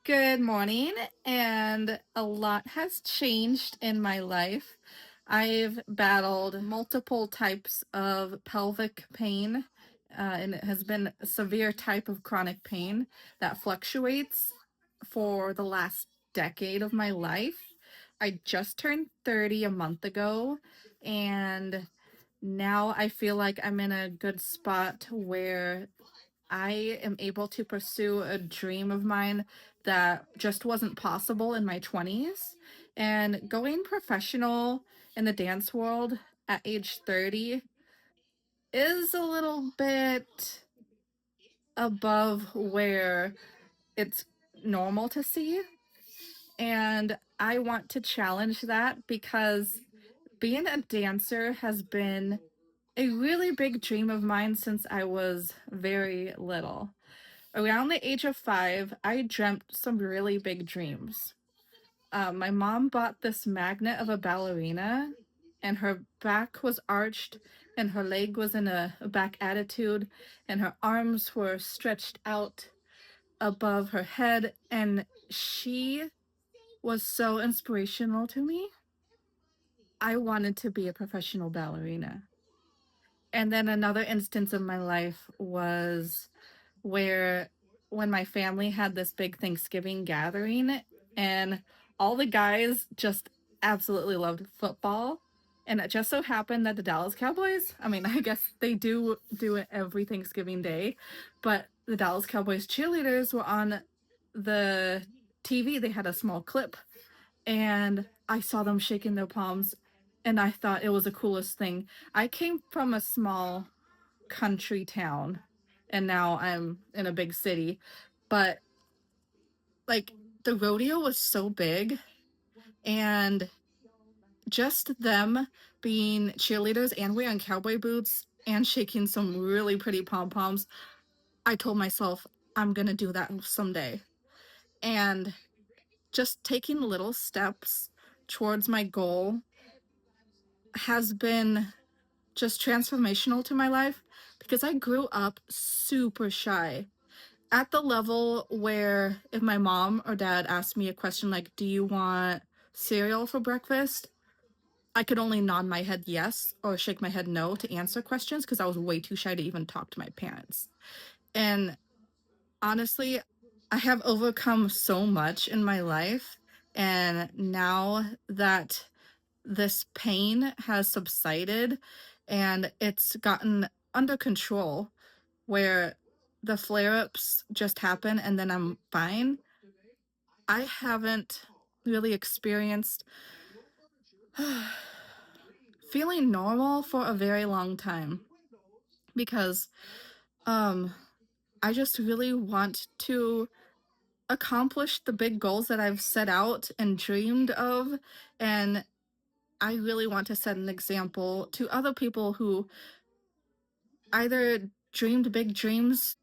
Good morning, and a lot has changed in my life. I've battled multiple types of pelvic pain, and it has been a severe type of chronic pain that fluctuates for the last decade of my life. I just turned 30 a month ago, and now I feel like I'm in a good spot where I am able to pursue a dream of mine that just wasn't possible in my 20s. And going professional in the dance world at age 30 is a little bit above where it's normal to see. And I want to challenge that because being a dancer has been a really big dream of mine since I was very little. Around the age of 5, I dreamt some really big dreams. My mom bought this magnet of a ballerina, and her back was arched, and her leg was in a back attitude, and her arms were stretched out above her head, and she was so inspirational to me. I wanted to be a professional ballerina. And then another instance of my life was where when my family had this big Thanksgiving gathering and all the guys just absolutely loved football. And it just so happened that the Dallas Cowboys, I mean, I guess they do it every Thanksgiving Day, but the Dallas Cowboys cheerleaders were on the TV. They had a small clip and I saw them shaking their palms and I thought it was the coolest thing. I came from a small country town and now I'm in a big city. But like the rodeo was so big and just them being cheerleaders and wearing cowboy boots and shaking some really pretty pom poms, I told myself I'm gonna do that someday. And just taking little steps towards my goal has been just transformational to my life because I grew up super shy at the level where if my mom or dad asked me a question like, do you want cereal for breakfast? I could only nod my head yes or shake my head no to answer questions because I was way too shy to even talk to my parents. And honestly, I have overcome so much in my life. And now that this pain has subsided and it's gotten under control, where the flare ups just happen and then I'm fine. I haven't really experienced feeling normal for a very long time because um I just really want to accomplish the big goals that I've set out and dreamed of, and I really want to set an example to other people who either dreamed big dreams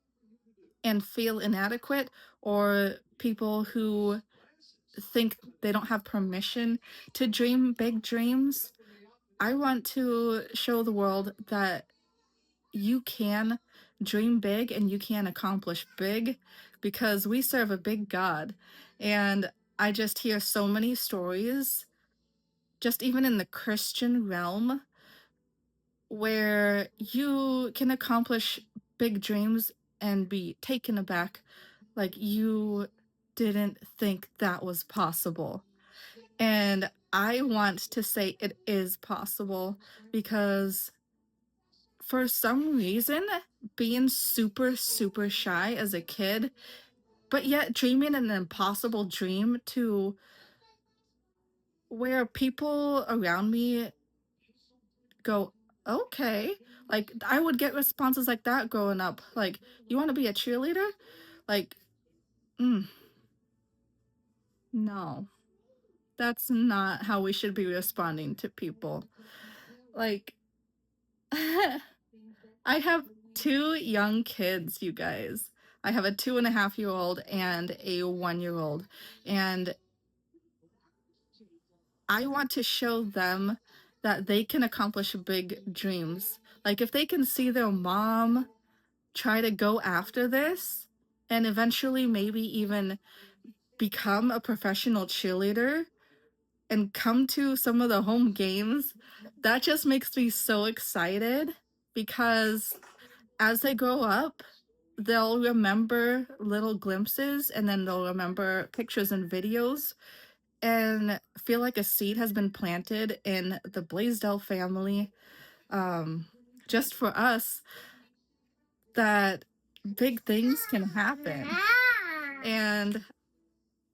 and feel inadequate, or people who think they don't have permission to dream big dreams. I want to show the world that you can dream big and you can accomplish big because we serve a big God. And I just hear so many stories, just even in the Christian realm, where you can accomplish big dreams and be taken aback like you didn't think that was possible. And I want to say it is possible because for some reason, being super, super shy as a kid, but yet dreaming an impossible dream to where people around me go, okay. Like, I would get responses like that growing up. Like, you want to be a cheerleader? Like, mm, no, that's not how we should be responding to people. Like, I have two young kids, you guys. I have a 2.5-year old and a 1-year old. And I want to show them that they can accomplish big dreams. Like, if they can see their mom try to go after this and eventually maybe even become a professional cheerleader and come to some of the home games, that just makes me so excited, because as they grow up, they'll remember little glimpses, and then they'll remember pictures and videos, and feel like a seed has been planted in the Blaisdell family, just for us, that big things can happen. And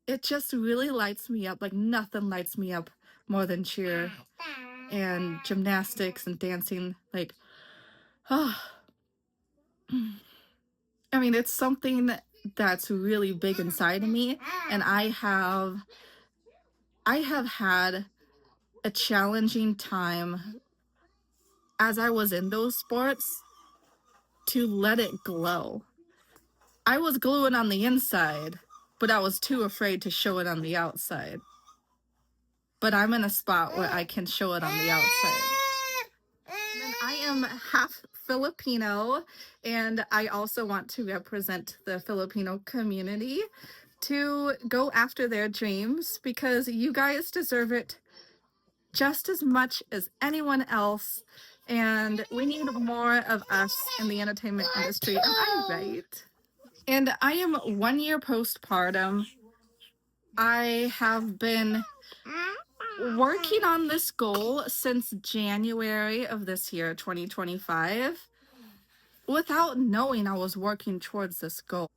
it just really lights me up. Like, nothing lights me up more than cheer and gymnastics and dancing. Like, oh, I mean, it's something that's really big inside of me, and I have had a challenging time as I was in those sports to let it glow. I was glowing on the inside, but I was too afraid to show it on the outside. But I'm in a spot where I can show it on the outside. And I am half Filipino, and I also want to represent the Filipino community to go after their dreams, because you guys deserve it just as much as anyone else, and we need more of us in the entertainment industry. Am I right? And I am 1 year postpartum. I have been working on this goal since January of this year, 2025, without knowing I was working towards this goal.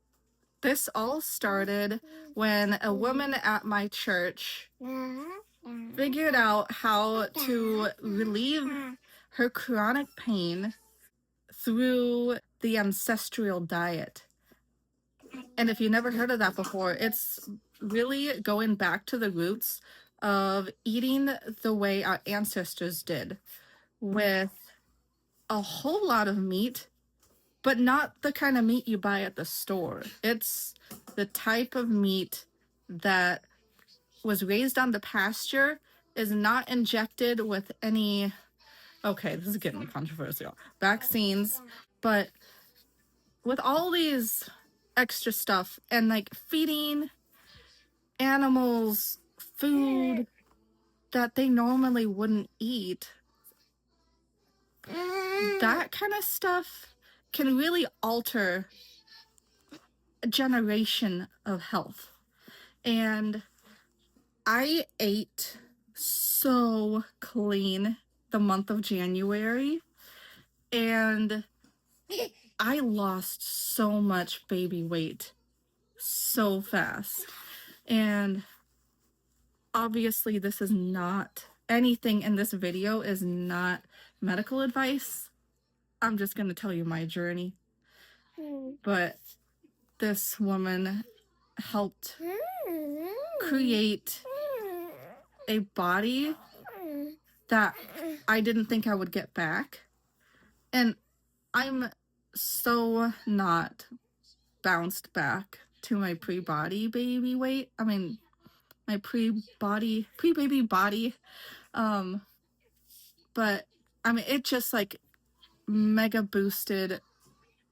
This all started when a woman at my church figured out how to relieve her chronic pain through the ancestral diet. And if you never heard of that before, it's really going back to the roots of eating the way our ancestors did, with a whole lot of meat, but not the kind of meat you buy at the store. It's the type of meat that was raised on the pasture, is not injected with any, okay, this is getting controversial, vaccines, but with all these extra stuff and like feeding animals food that they normally wouldn't eat, that kind of stuff can really alter a generation of health. And I ate so clean the month of January, and I lost so much baby weight so fast. And obviously this is not, anything in this video is not medical advice. I'm just going to tell you my journey. But this woman helped create a body that I didn't think I would get back. And I'm so not bounced back to my pre-body baby weight. I mean, my pre-baby body. But I mean, it just like mega boosted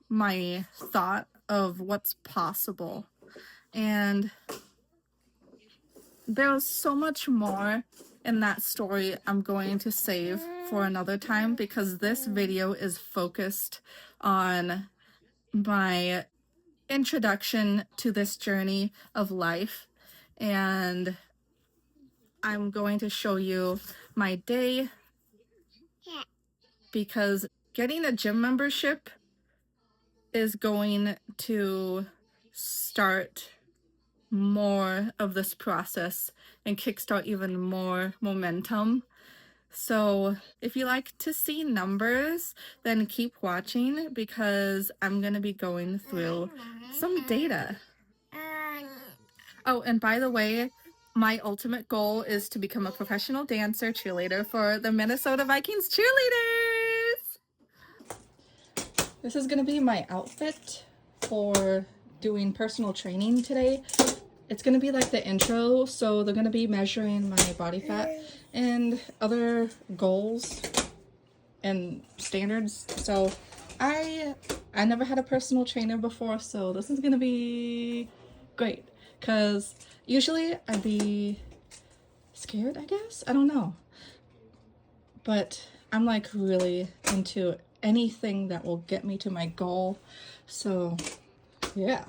my thought of what's possible. And there was so much more in that story I'm going to save for another time, because this video is focused on my introduction to this journey of life. And I'm going to show you my day, because getting a gym membership is going to start more of this process and kickstart even more momentum. So if you like to see numbers, then keep watching, because I'm going to be going through some data. Oh, and by the way, my ultimate goal is to become a professional dancer cheerleader for the Minnesota Vikings cheerleaders. This is going to be my outfit for doing personal training today. It's going to be like the intro, so they're going to be measuring my body fat and other goals and standards. So I never had a personal trainer before, so this is going to be great. because usually I'd be scared, I guess. I don't know. But I'm like really into anything that will get me to my goal. So yeah.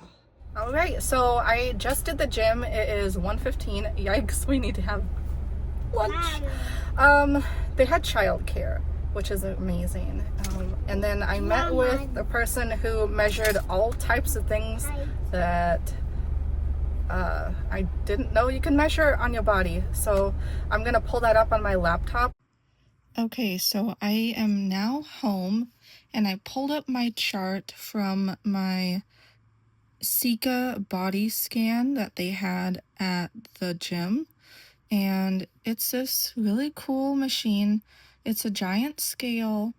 All right, so I just did the gym. It is 1:15. Yikes, we need to have lunch. They had childcare, which is amazing. And then I met with the person who measured all types of things that I didn't know you can measure on your body. So I'm gonna pull that up on my laptop. Okay, so I am now home and I pulled up my chart from my Sika body scan that they had at the gym. And it's this really cool machine. It's a giant scale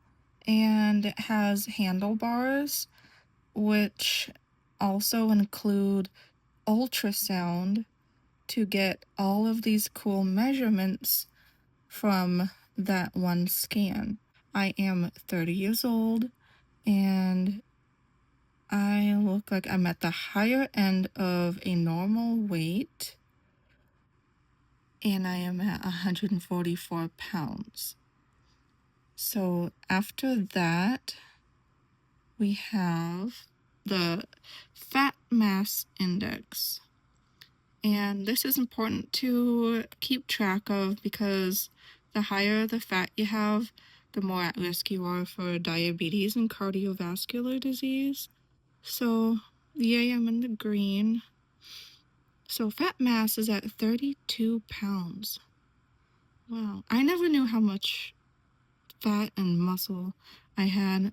and it has handlebars, which also include ultrasound to get all of these cool measurements from that one scan. I am 30 years old and I look like I'm at the higher end of a normal weight and I am at 144 pounds. So after that, we have the fat mass index. And this is important to keep track of because the higher the fat you have, the more at risk you are for diabetes and cardiovascular disease. So, yay, I'm in the green. So, fat mass is at 32 pounds. Wow, I never knew how much fat and muscle I had.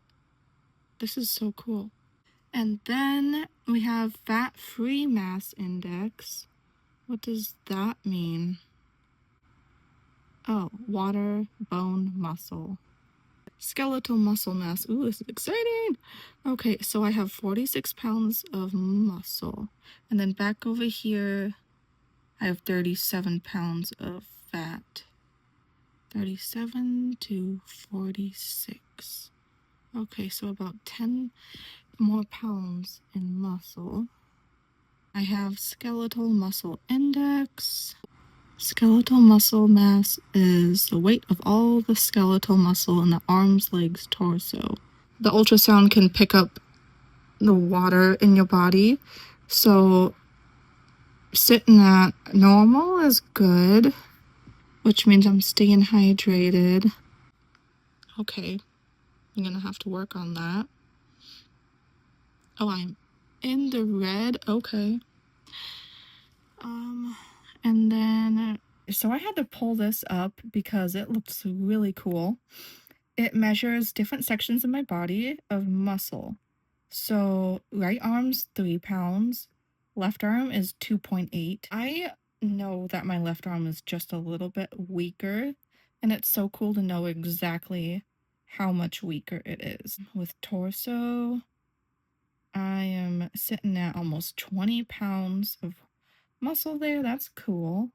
This is so cool. And then we have fat-free mass index. What does that mean? Oh, water, bone, muscle. Skeletal muscle mass. Ooh, this is exciting. Okay, so I have 46 pounds of muscle. And then back over here, I have 37 pounds of fat. 37 to 46. Okay, so about 10 more pounds in muscle. I have skeletal muscle index. Skeletal muscle mass is the weight of all the skeletal muscle in the arms, legs, torso. The ultrasound can pick up the water in your body, so sitting at normal is good, which means I'm staying hydrated. Okay, I'm gonna have to work on that. Oh, I'm in the red. Okay. And then, so I had to pull this up because it looks really cool. It measures different sections of my body of muscle. So right arm's 3 pounds, left arm is 2.8. I know that my left arm is just a little bit weaker, and it's so cool to know exactly how much weaker it is. With torso, I am sitting at almost 20 pounds of muscle there. That's cool.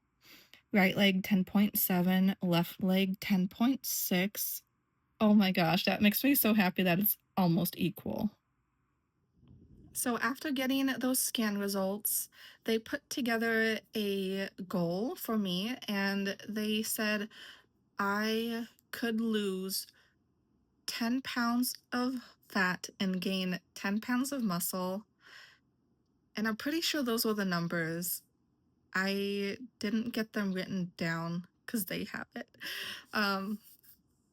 Right leg 10.7, left leg 10.6. Oh my gosh, that makes me so happy that it's almost equal. So after getting those scan results, they put together a goal for me and they said I could lose 10 pounds of fat and gain 10 pounds of muscle. And I'm pretty sure those were the numbers. I didn't get them written down because they have it. And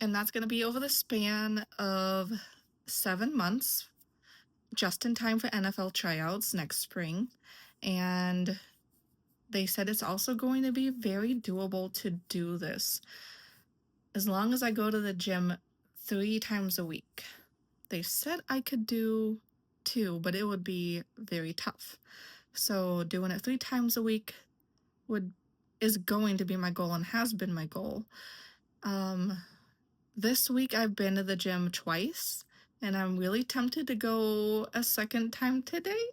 that's going to be over the span of 7 months, just in time for NFL tryouts next spring. And they said it's also going to be very doable to do this as long as I go to the gym 3 times a week. They said I could do 2, but it would be very tough. So doing it 3 times a week is going to be my goal and has been my goal. This week I've been to the gym twice, and I'm really tempted to go a second time today.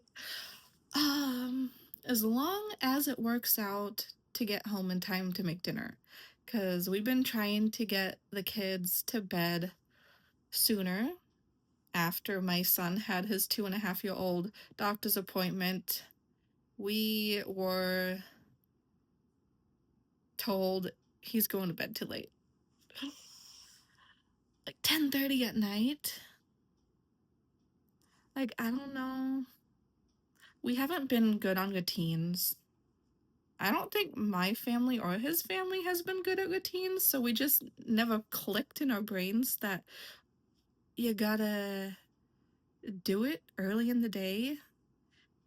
As long as it works out to get home in time to make dinner, because we've been trying to get the kids to bed sooner after my son had his 2.5-year-old doctor's appointment we were told he's going to bed too late. Like 10:30 at night. Like, I don't know. We haven't been good on routines. I don't think my family or his family has been good at routines, so we just never clicked in our brains that you gotta do it early in the day.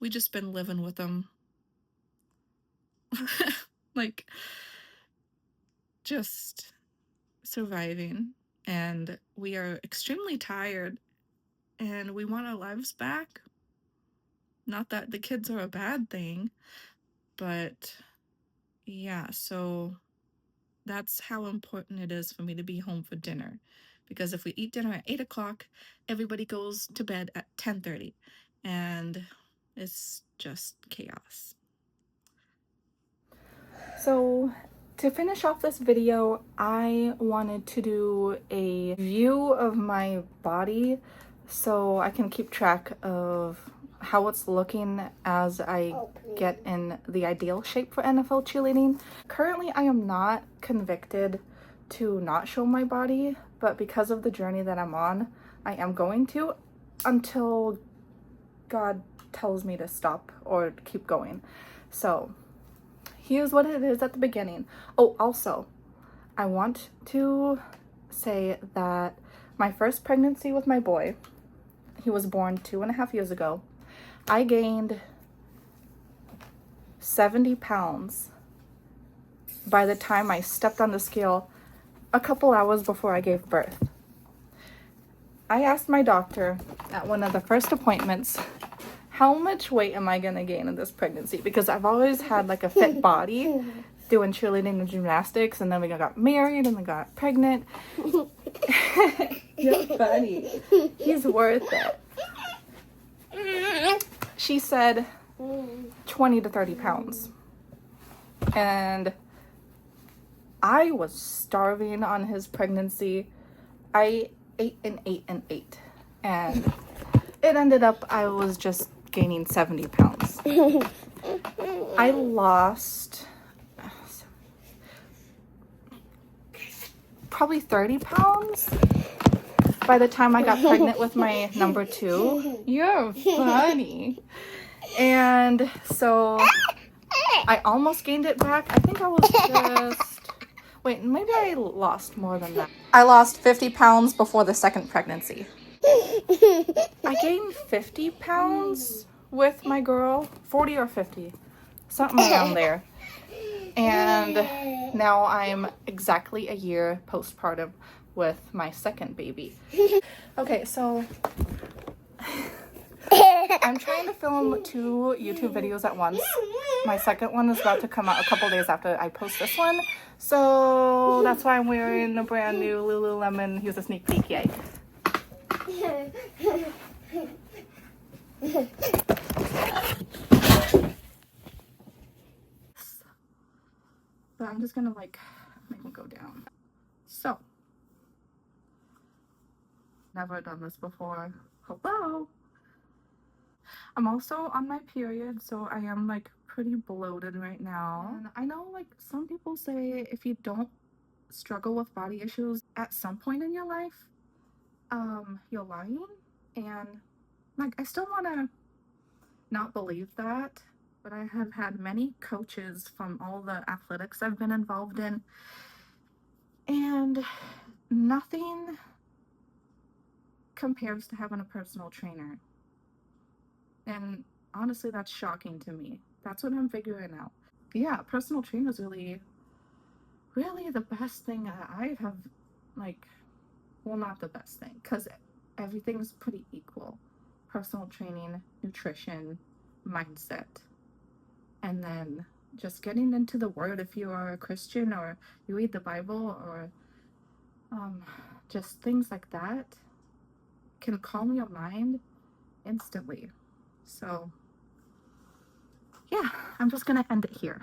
We just been living with them. Like, just surviving. And we are extremely tired and we want our lives back. Not that the kids are a bad thing, but yeah, so that's how important it is for me to be home for dinner. Because if we eat dinner at 8 o'clock, everybody goes to bed at 10:30, and it's just chaos. So to finish off this video, I wanted to do a view of my body so I can keep track of how it's looking as I get in the ideal shape for NFL cheerleading. Currently, I am not convicted to not show my body, but because of the journey that I'm on, I am going to until God tells me to stop or keep going. So here's what it is at the beginning. Oh, also, I want to say that my first pregnancy with my boy, he was born 2.5 years ago. I gained 70 pounds by the time I stepped on the scale a couple hours before I gave birth. I asked my doctor at one of the first appointments, how much weight am I gonna gain in this pregnancy? Because I've always had like a fit body doing cheerleading and gymnastics, and then we got married and we got pregnant. You're funny. He's worth it. She said 20 to 30 pounds. And I was starving on his pregnancy. I ate and ate and ate. And it ended up I was just gaining 70 pounds. I lost probably 30 pounds by the time I got pregnant with my number 2. You're funny. And so I almost gained it back. I think I was just... Wait, maybe I lost more than that. I lost 50 pounds before the second pregnancy. I gained 50 pounds with my girl. 40 or 50. Something around there. And now I'm exactly a year postpartum with my second baby. Okay, so I'm trying to film 2 YouTube videos at once. My second one is about to come out a couple days after I post this one. So that's why I'm wearing a brand new Lululemon. Here's a sneak peek, yay. But I'm just gonna like make them go down. So, never done this before. Hello. I'm also on my period, so I am like pretty bloated right now. And I know like some people say if you don't struggle with body issues at some point in your life, you're lying. And like I still want to not believe that, but I have had many coaches from all the athletics I've been involved in, and nothing compares to having a personal trainer. And honestly, that's shocking to me. That's what I'm figuring out. Yeah, personal trainer is really the best thing that I have, like, well, not the best thing, because everything's pretty equal. Personal training, nutrition, mindset, and then just getting into the word if you are a Christian or you read the Bible or just things like that can calm your mind instantly. So yeah, I'm just gonna end it here.